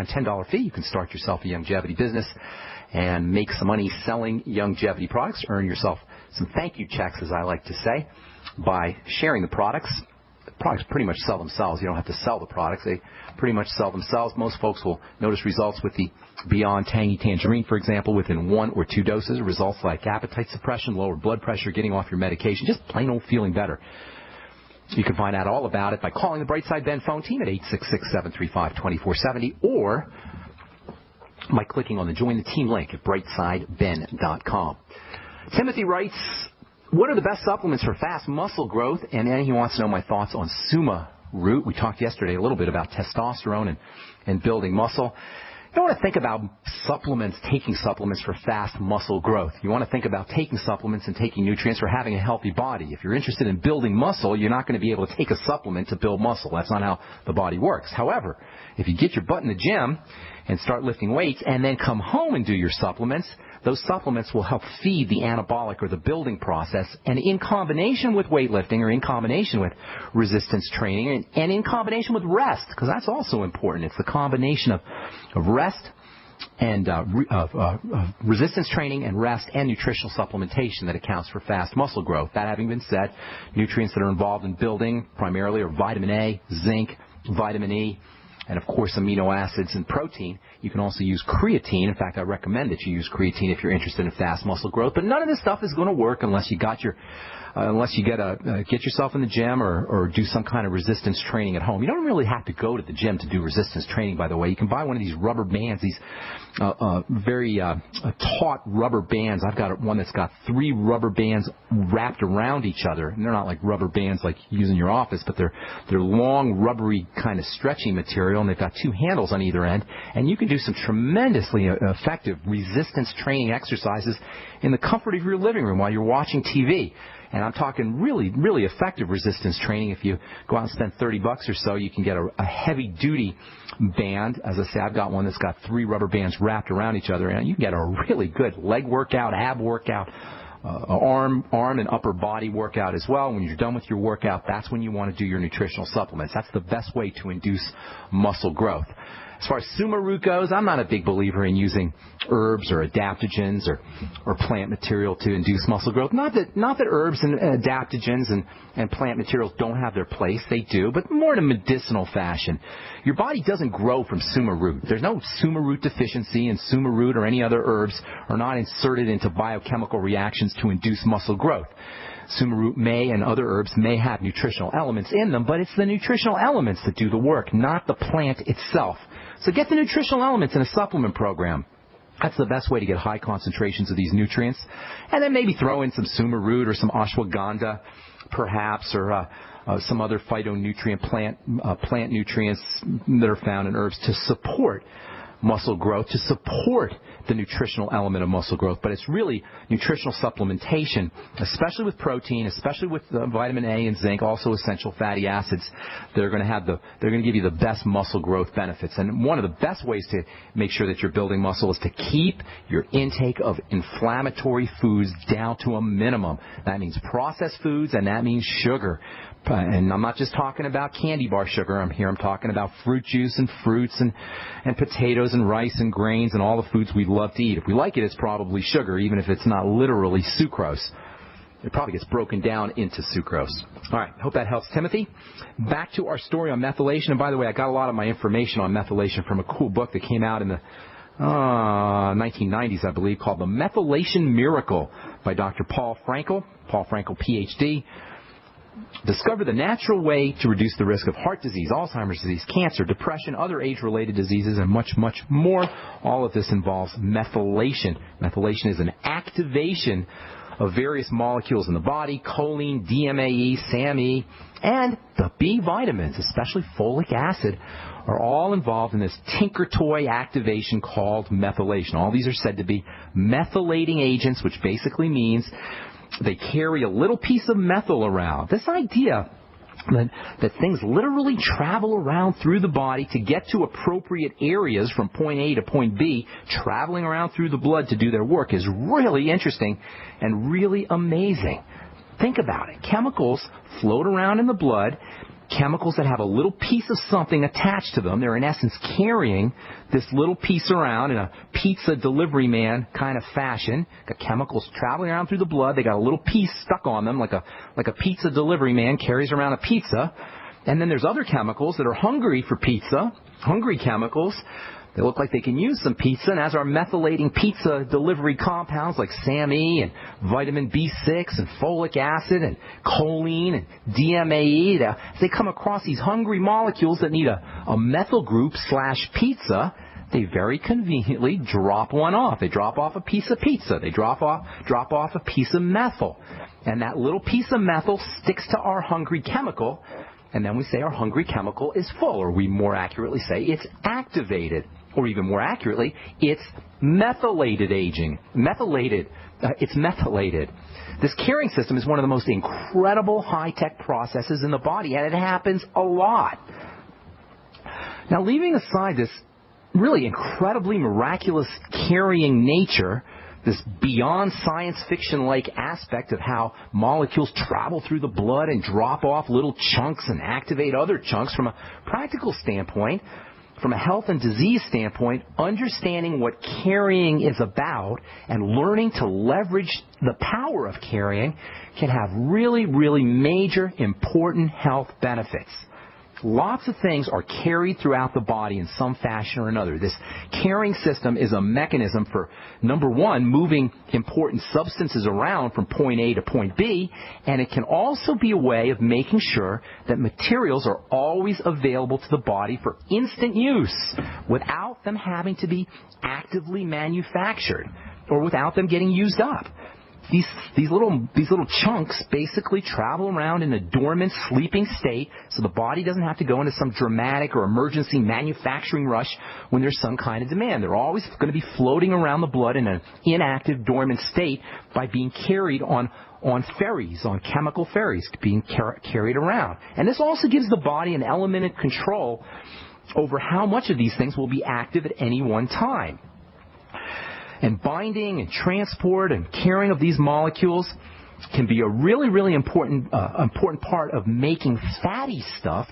$10 fee, you can start yourself a longevity business and make some money selling longevity products. Earn yourself some thank you checks, as I like to say, by sharing the products. The products pretty much sell themselves. You don't have to sell the products. They pretty much sell themselves. Most folks will notice results with the Beyond Tangy Tangerine, for example, within 1 or 2 doses. Results like appetite suppression, lower blood pressure, getting off your medication, just plain old feeling better. You can find out all about it by calling the Brightside Ben phone team at 866-735-2470 or by clicking on the Join the Team link at brightsideben.com. Timothy writes, what are the best supplements for fast muscle growth? And then he wants to know my thoughts on Suma Root. We talked yesterday a little bit about testosterone and building muscle. You don't want to think about supplements, taking supplements for fast muscle growth. You want to think about taking supplements and taking nutrients for having a healthy body. If you're interested in building muscle, you're not going to be able to take a supplement to build muscle. That's not how the body works. However, if you get your butt in the gym and start lifting weights and then come home and do your supplements, those supplements will help feed the anabolic or the building process. And in combination with weightlifting or in combination with resistance training and in combination with rest, because that's also important. It's the combination of rest and resistance training and rest and nutritional supplementation that accounts for fast muscle growth. That having been said, nutrients that are involved in building primarily are vitamin A, zinc, vitamin E, and, of course, amino acids and protein. You can also use creatine. In fact, I recommend that you use creatine if you're interested in fast muscle growth. But none of this stuff is going to work unless you get yourself in the gym or do some kind of resistance training at home. You don't really have to go to the gym to do resistance training, by the way. You can buy one of these rubber bands, these very taut rubber bands. I've got one that's got 3 rubber bands wrapped around each other. And they're not like rubber bands like you use in your office, but they're long, rubbery kind of stretchy material, and they've got 2 handles on either end. And you can do some tremendously effective resistance training exercises in the comfort of your living room while you're watching TV. And I'm talking really, really effective resistance training. If you go out and spend $30 or so, you can get a heavy-duty band. As I say, I've got one that's got 3 rubber bands wrapped around each other, and you can get a really good leg workout, ab workout, arm and upper body workout as well. When you're done with your workout, that's when you want to do your nutritional supplements. That's the best way to induce muscle growth. As far as Suma Root goes, I'm not a big believer in using herbs or adaptogens or plant material to induce muscle growth. Not that herbs and adaptogens and plant materials don't have their place. They do, but more in a medicinal fashion. Your body doesn't grow from Suma Root. There's no Suma Root deficiency, and Suma Root or any other herbs are not inserted into biochemical reactions to induce muscle growth. Suma Root and other herbs may have nutritional elements in them, but it's the nutritional elements that do the work, not the plant itself. So get the nutritional elements in a supplement program. That's the best way to get high concentrations of these nutrients. And then maybe throw in some Suma Root or some ashwagandha, perhaps, or some other phytonutrient plant nutrients that are found in herbs to support muscle growth, to support the nutritional element of muscle growth. But it's really nutritional supplementation, especially with protein, especially with vitamin A and zinc, also essential fatty acids, that are going to give you the best muscle growth benefits. And one of the best ways to make sure that you're building muscle is to keep your intake of inflammatory foods down to a minimum. That means processed foods, and that means sugar. And I'm not just talking about candy bar sugar. I'm talking about fruit juice and fruits and potatoes and rice and grains and all the foods we love to eat. If we like it, it's probably sugar, even if it's not literally sucrose. It probably gets broken down into sucrose. All right, hope that helps, Timothy. Back to our story on methylation. And by the way, I got a lot of my information on methylation from a cool book that came out in the 1990s, I believe, called The Methylation Miracle by Dr. Paul Frankel, Ph.D. Discover the natural way to reduce the risk of heart disease, Alzheimer's disease, cancer, depression, other age-related diseases, and much, much more. All of this involves methylation. Methylation is an activation of various molecules in the body, choline, DMAE, SAMe, and the B vitamins, especially folic acid, are all involved in this tinker toy activation called methylation. All these are said to be methylating agents, which basically means they carry a little piece of methyl around. This idea that things literally travel around through the body to get to appropriate areas from point A to point B, traveling around through the blood to do their work, is really interesting and really amazing. Think about it. Chemicals float around in the blood, chemicals that have a little piece of something attached to them. They're, in essence, carrying this little piece around in a pizza delivery man kind of fashion. Got chemicals traveling around through the blood. They got a little piece stuck on them like a pizza delivery man carries around a pizza. And then there's other chemicals that are hungry for pizza, hungry chemicals. They look like they can use some pizza, and as are methylating pizza delivery compounds like SAMe and vitamin B6 and folic acid and choline and DMAE, as they come across these hungry molecules that need a methyl group / pizza, they very conveniently drop one off. They drop off a piece of pizza. They drop off a piece of methyl. And that little piece of methyl sticks to our hungry chemical, and then we say our hungry chemical is full, or we more accurately say it's activated. Or even more accurately, it's methylated aging. It's methylated. This carrying system is one of the most incredible high-tech processes in the body, and it happens a lot. Now, leaving aside this really incredibly miraculous carrying nature, this beyond science fiction-like aspect of how molecules travel through the blood and drop off little chunks and activate other chunks, from a practical standpoint, from a health and disease standpoint, understanding what carrying is about and learning to leverage the power of carrying can have really, really major, important health benefits. Lots of things are carried throughout the body in some fashion or another. This carrying system is a mechanism for, number one, moving important substances around from point A to point B, and it can also be a way of making sure that materials are always available to the body for instant use without them having to be actively manufactured or without them getting used up. These little chunks basically travel around in a dormant, sleeping state, so the body doesn't have to go into some dramatic or emergency manufacturing rush when there's some kind of demand. They're always going to be floating around the blood in an inactive, dormant state by being carried on ferries, on chemical ferries, being carried around. And this also gives the body an element of control over how much of these things will be active at any one time. And binding and transport and carrying of these molecules can be a really, really important part of making fatty stuff,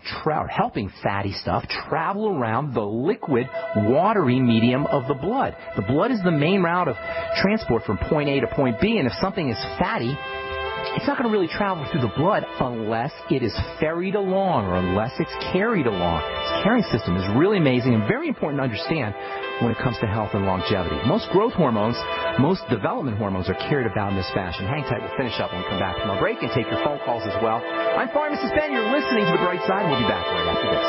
helping fatty stuff travel around the liquid, watery medium of the blood. The blood is the main route of transport from point A to point B, and if something is fatty, it's not going to really travel through the blood unless it is ferried along or unless it's carried along. This carrying system is really amazing and very important to understand when it comes to health and longevity. Most growth hormones, most development hormones are carried about in this fashion. Hang tight, we'll finish up when we come back from our break and take your phone calls as well. I'm Pharmacist Ben, you're listening to The Brightside. We'll be back right after this.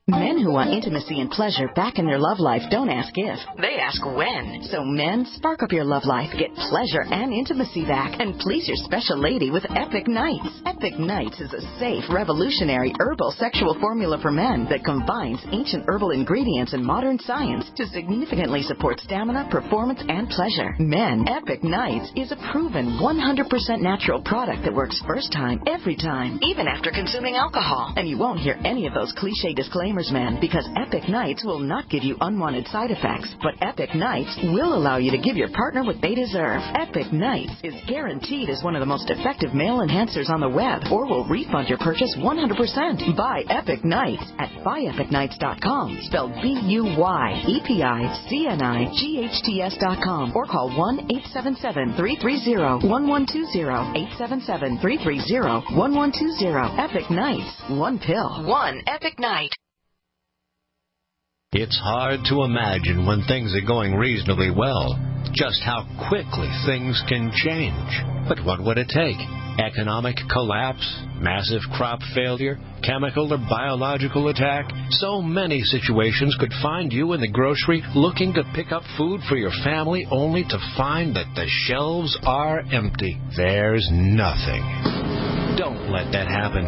Men who want intimacy and pleasure back in their love life don't ask if, they ask when. So men, spark up your love life, get pleasure and intimacy back, and please your special lady with Epic Nights. Epic Nights is a safe, revolutionary herbal sexual formula for men that combines ancient herbal ingredients and modern science to significantly support stamina, performance, and pleasure. Men, Epic Nights is a proven 100% natural product that works first time, every time, even after consuming alcohol. And you won't hear any of those cliche disclaimers, men, because Epic Nights will not give you unwanted side effects, but Epic Nights will allow you to give your partner what they deserve. Epic Nights is guaranteed as one of the most effective male enhancers on the web, or will refund your purchase 100%. Buy Epic Nights at buyepicnights.com, spelled BUYEPICNIGHTS.com, or call 1-877-330-1120, 877-330-1120. Epic Nights, one pill, one Epic Night. It's hard to imagine when things are going reasonably well just how quickly things can change. But what would it take? Economic collapse, massive crop failure, chemical or biological attack? So many situations could find you in the grocery looking to pick up food for your family only to find that the shelves are empty. There's nothing. Don't let that happen.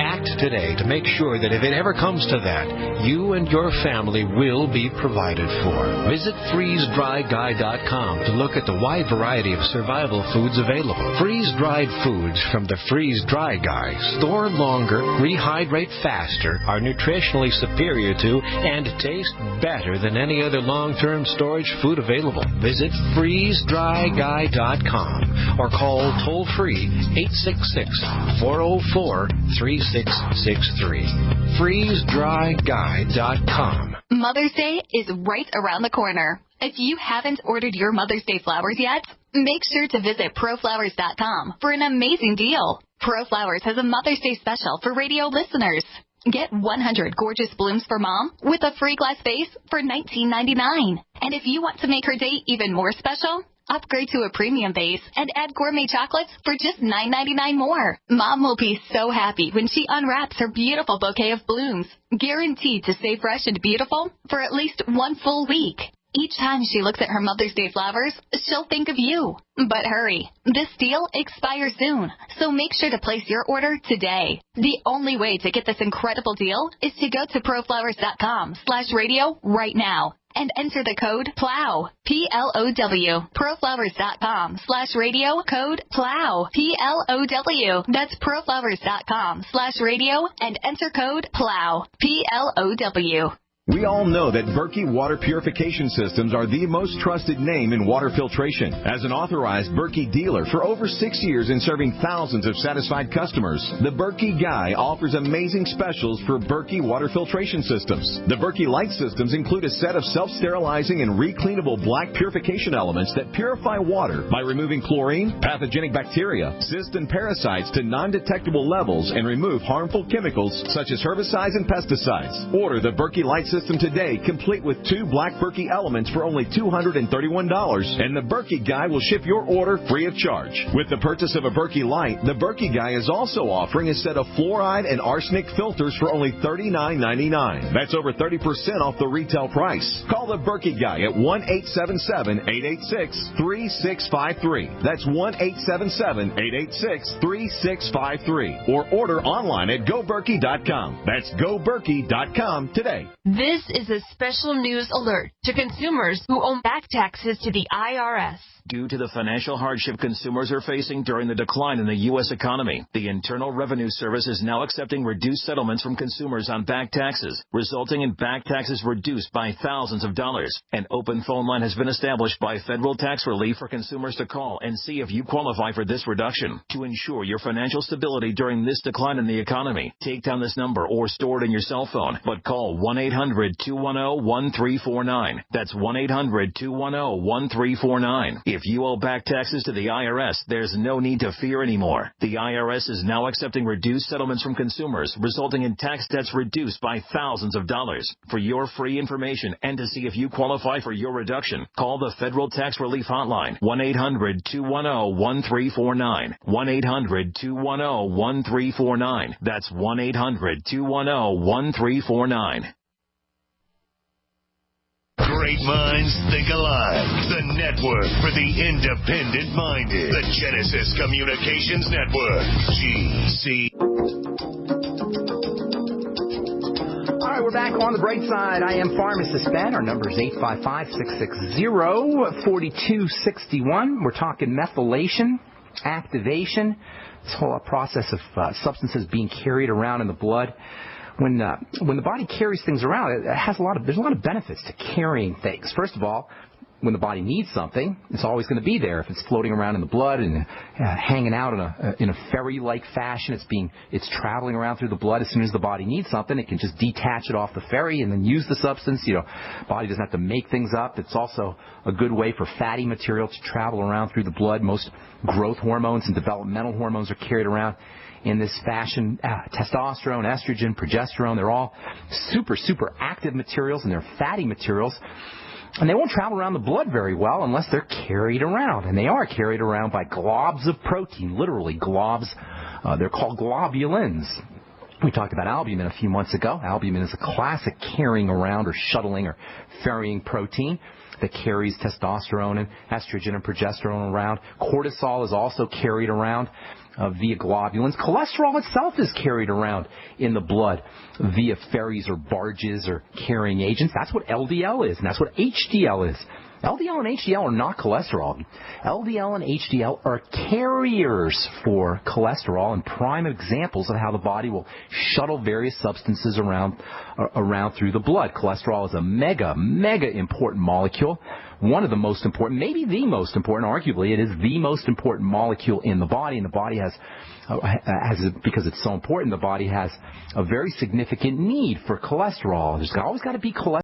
Act today to make sure that if it ever comes to that, you and your family will be provided for. Visit freezedryguy.com to look at the wide variety of survival foods available. Freeze-dried foods from the Freeze Dry Guy store longer, rehydrate faster, are nutritionally superior to, and taste better than any other long-term storage food available. Visit freezedryguy.com or call toll-free 866-404-3663. freezedryguy.com. Mother's Day is right around the corner. If you haven't ordered your Mother's Day flowers yet, make sure to visit proflowers.com for an amazing deal. ProFlowers has a Mother's Day special for radio listeners. Get 100 gorgeous blooms for Mom with a free glass vase for $19.99. And if you want to make her day even more special, upgrade to a premium vase and add gourmet chocolates for just $9.99 more. Mom will be so happy when she unwraps her beautiful bouquet of blooms, guaranteed to stay fresh and beautiful for at least one full week. Each time she looks at her Mother's Day flowers, she'll think of you. But hurry, this deal expires soon, so make sure to place your order today. The only way to get this incredible deal is to go to proflowers.com/radio right now and enter the code PLOW, P-L-O-W, proflowers.com/radio, code PLOW, P-L-O-W. That's proflowers.com/radio and enter code PLOW, P-L-O-W. We all know that Berkey Water Purification Systems are the most trusted name in water filtration. As an authorized Berkey dealer for over 6 years and serving thousands of satisfied customers, the Berkey Guy offers amazing specials for Berkey Water Filtration Systems. The Berkey Light Systems include a set of self-sterilizing and recleanable black purification elements that purify water by removing chlorine, pathogenic bacteria, cysts, and parasites to non-detectable levels and remove harmful chemicals such as herbicides and pesticides. Order the Berkey Light System today, complete with 2 black Berkey elements for only $231, and the Berkey Guy will ship your order free of charge. With the purchase of a Berkey Light, the Berkey Guy is also offering a set of fluoride and arsenic filters for only $39.99. That's over 30% off the retail price. Call the Berkey Guy at 1-877-886-3653. That's 1-877-886-3653. Or order online at goberkey.com. That's goberkey.com today. This is a special news alert to consumers who owe back taxes to the IRS. Due to the financial hardship consumers are facing during the decline in the U.S. economy, the Internal Revenue Service is now accepting reduced settlements from consumers on back taxes, resulting in back taxes reduced by thousands of dollars. An open phone line has been established by Federal Tax Relief for consumers to call and see if you qualify for this reduction. To ensure your financial stability during this decline in the economy, take down this number or store it in your cell phone, but call 1-800-210-1349. That's 1-800-210-1349. If you owe back taxes to the IRS, there's no need to fear anymore. The IRS is now accepting reduced settlements from consumers, resulting in tax debts reduced by thousands of dollars. For your free information and to see if you qualify for your reduction, call the Federal Tax Relief Hotline, 1-800-210-1349. 1-800-210-1349. That's 1-800-210-1349. Great minds think alike. The network for the independent-minded. The Genesis Communications Network. GC. All right, we're back on the Brightside. I am Pharmacist Ben. Our number is 855-660-4261. We're talking methylation, activation, this whole process of substances being carried around in the blood. When the body carries things around, there's a lot of benefits to carrying things. First of all, when the body needs something, it's always going to be there. If it's floating around in the blood and hanging out in a ferry-like fashion, it's traveling around through the blood. As soon as the body needs something, it can just detach it off the ferry and then use the substance. Body doesn't have to make things up. It's also a good way for fatty material to travel around through the blood. Most growth hormones and developmental hormones are carried around in this fashion. Testosterone, estrogen, progesterone, they're all super, super active materials, and they're fatty materials. And they won't travel around the blood very well unless they're carried around. And they are carried around by globs of protein, literally globs. They're called globulins. We talked about albumin a few months ago. Albumin is a classic carrying around or shuttling or ferrying protein that carries testosterone and estrogen and progesterone around. Cortisol is also carried around via globulins. Cholesterol itself is carried around in the blood via ferries or barges or carrying agents. That's what LDL is, and that's what HDL is. LDL and HDL are not cholesterol. LDL and HDL are carriers for cholesterol and prime examples of how the body will shuttle various substances around through the blood. Cholesterol is a mega important molecule. One of the most important, maybe the most important, arguably it is the most important molecule in the body, and the body has because it's so important, the body has a very significant need for cholesterol. There's always got to be cholesterol